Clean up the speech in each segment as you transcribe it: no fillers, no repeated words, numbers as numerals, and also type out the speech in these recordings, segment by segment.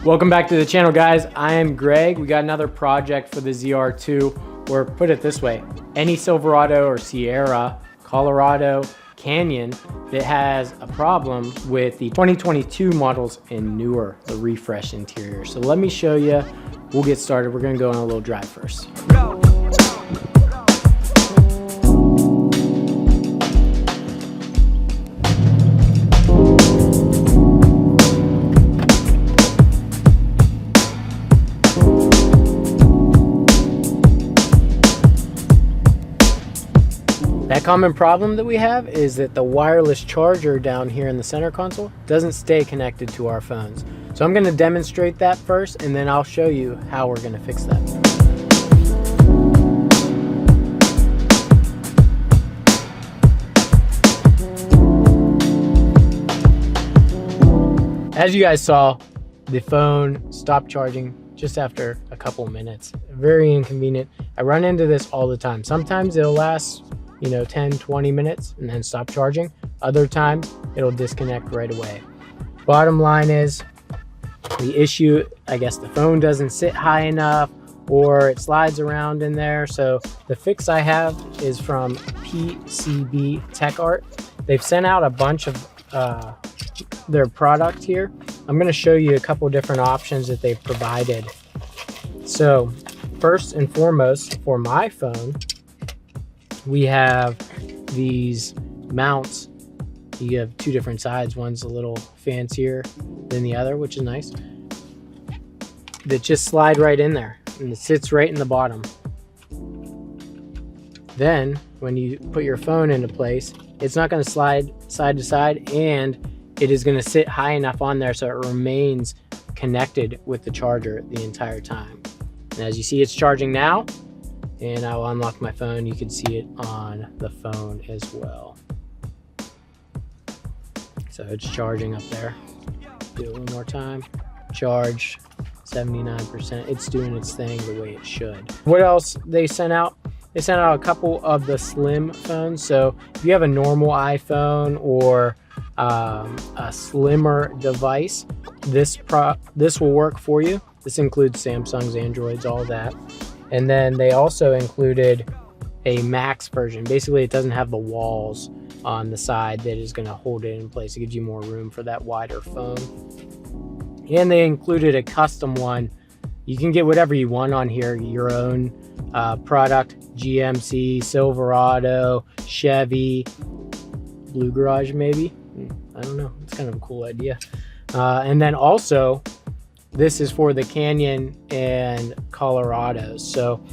Welcome back to the channel, guys. I am Greg. We got another project for the ZR2, or put it this way, any Silverado or Sierra, Colorado, Canyon that has a problem with the 2022 models and newer, the refresh interior. So let me show you. We'll get started. We're gonna go on a little drive first. That common problem that we have is that the wireless charger down here in the center console doesn't stay connected to our phones. So I'm going to demonstrate that first, and then I'll show you how we're going to fix that. As you guys saw, the phone stopped charging just after a couple minutes. Very inconvenient. I run into this all the time. Sometimes it'll last 10, 20 minutes and then stop charging. Other times it'll disconnect right away. Bottom line is the issue, I guess the phone doesn't sit high enough or it slides around in there. So the fix I have is from PCBTechArt. They've sent out a bunch of their product here. I'm going to show you a couple different options that they've provided. So first and foremost, for my phone, we have these mounts. You have two different sides. One's a little fancier than the other, which is nice. That just slide right in there, and it sits right in the bottom. Then when you put your phone into place, it's not going to slide side to side, and it is going to sit high enough on there so it remains connected with the charger the entire time. And as you see, it's charging now. And I'll unlock my phone. You can see it on the phone as well. So it's charging up there. Do it one more time. Charge 79%. It's doing its thing the way it should. What else they sent out? They sent out a couple of the slim phones. So if you have a normal iPhone or a slimmer device, this will work for you. This includes Samsungs, Androids, all that. And then they also included a max version. Basically, it doesn't have the walls on the side that is going to hold it in place. It gives you more room for that wider phone. And they included a custom one. You can get whatever you want on here, your own product, GMC, Silverado, Chevy, Blue Garage maybe. I don't know. It's kind of a cool idea. And then also, this is for the Canyon and Colorado. So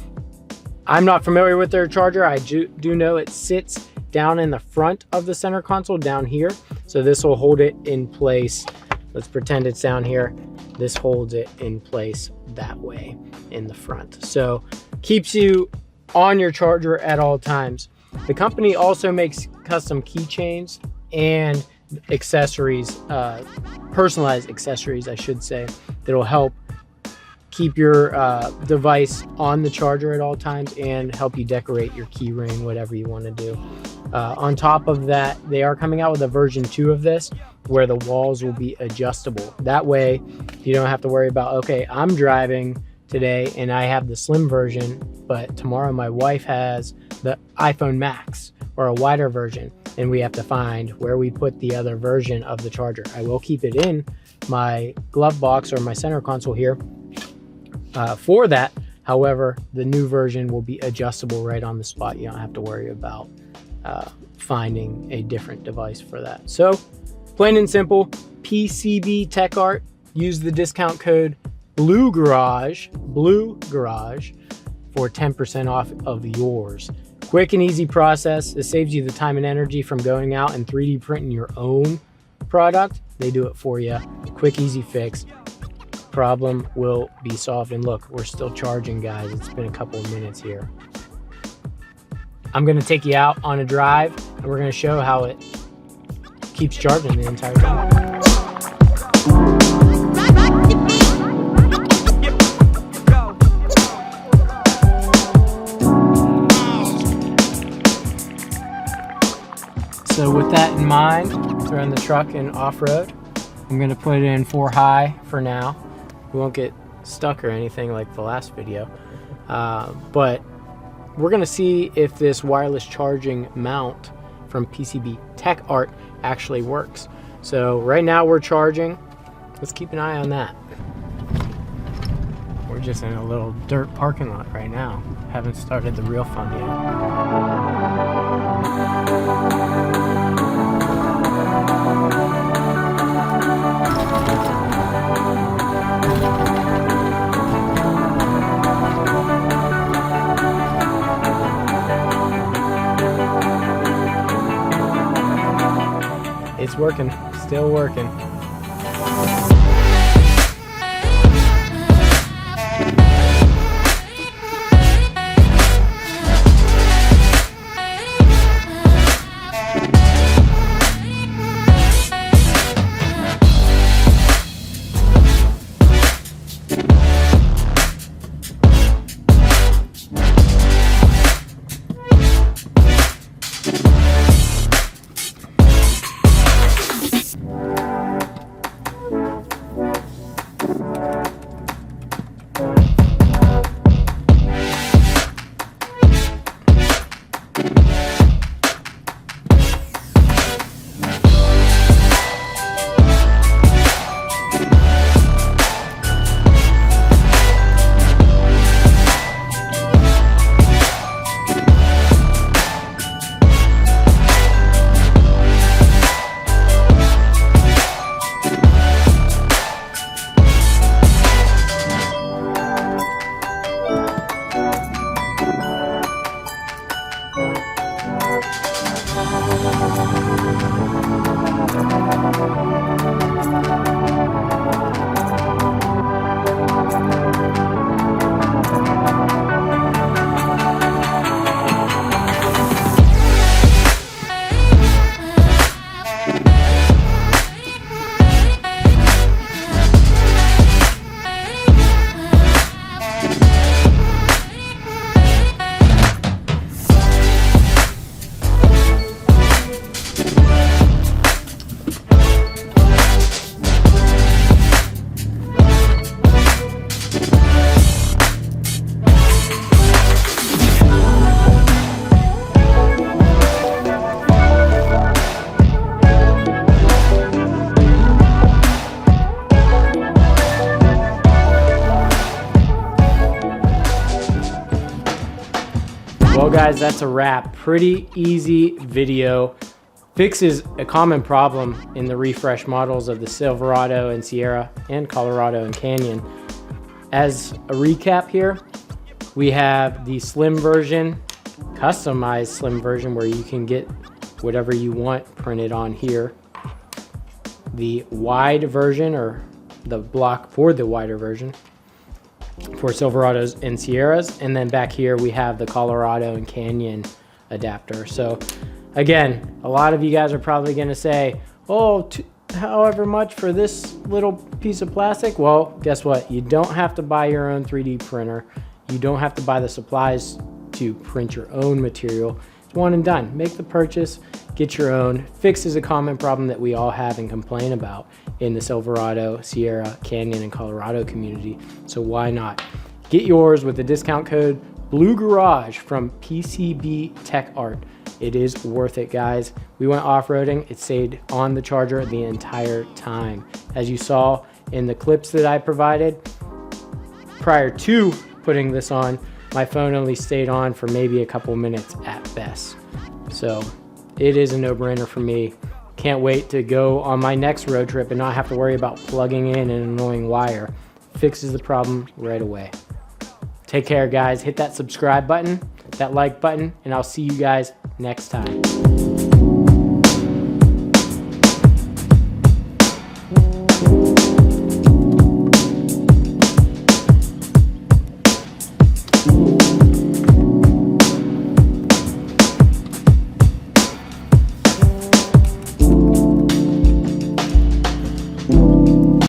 I'm not familiar with their charger. I do know it sits down in the front of the center console down here. So this will hold it in place. Let's pretend it's down here. This holds it in place that way in the front. So keeps you on your charger at all times. The company also makes custom keychains and accessories, personalized accessories, I should say, that'll help keep your device on the charger at all times and help you decorate your key ring, whatever you want to do. On top of that, they are coming out with a version 2 of this where the walls will be adjustable. That way you don't have to worry about, okay, I'm driving today and I have the slim version, but tomorrow my wife has the iPhone Max or a wider version, and we have to find where we put the other version of the charger. I will keep it in my glove box or my center console here for that. However, the new version will be adjustable right on the spot. You don't have to worry about finding a different device for that. So plain and simple, PCBTechArt. Use the discount code Blue Garage for 10% off of yours. Quick and easy process. It saves you the time and energy from going out and 3D printing your own product. They do it for you. Quick, easy fix. Problem will be solved. And look, we're still charging, guys. It's been a couple of minutes here. I'm going to take you out on a drive, and we're going to show how it keeps charging the entire time. So with that in mind, throwing the truck in off-road, I'm going to put it in 4 high for now. We won't get stuck or anything like the last video. But we're gonna see if this wireless charging mount from PCBTechArt actually works. So right now we're charging. Let's keep an eye on that. We're just in a little dirt parking lot right now. Haven't started the real fun yet. It's working, still working. Well guys, that's a wrap. Pretty easy video. Fixes a common problem in the refresh models of the Silverado and Sierra and Colorado and Canyon. As a recap here, we have the slim version, customized slim version where you can get whatever you want printed on here. The wide version, or the block for the wider version, for Silverados and Sierras, and then back here we have the Colorado and Canyon adapter. So again, a lot of you guys are probably going to say, oh, however much for this little piece of plastic. Well, guess what? You don't have to buy your own 3D printer. You don't have to buy the supplies to print your own material. It's one and done. Make the purchase, get your own. Fixes a common problem that we all have and complain about in the Silverado, Sierra, Canyon, and Colorado community. So why not? Get yours with the discount code BLUEGARAGE from PCBTechArt. It is worth it, guys. We went off-roading. It stayed on the charger the entire time. As you saw in the clips that I provided, prior to putting this on, my phone only stayed on for maybe a couple minutes at best. So it is a no-brainer for me. Can't wait to go on my next road trip and not have to worry about plugging in an annoying wire. Fixes the problem right away. Take care, guys. Hit that subscribe button, that like button, and I'll see you guys next time.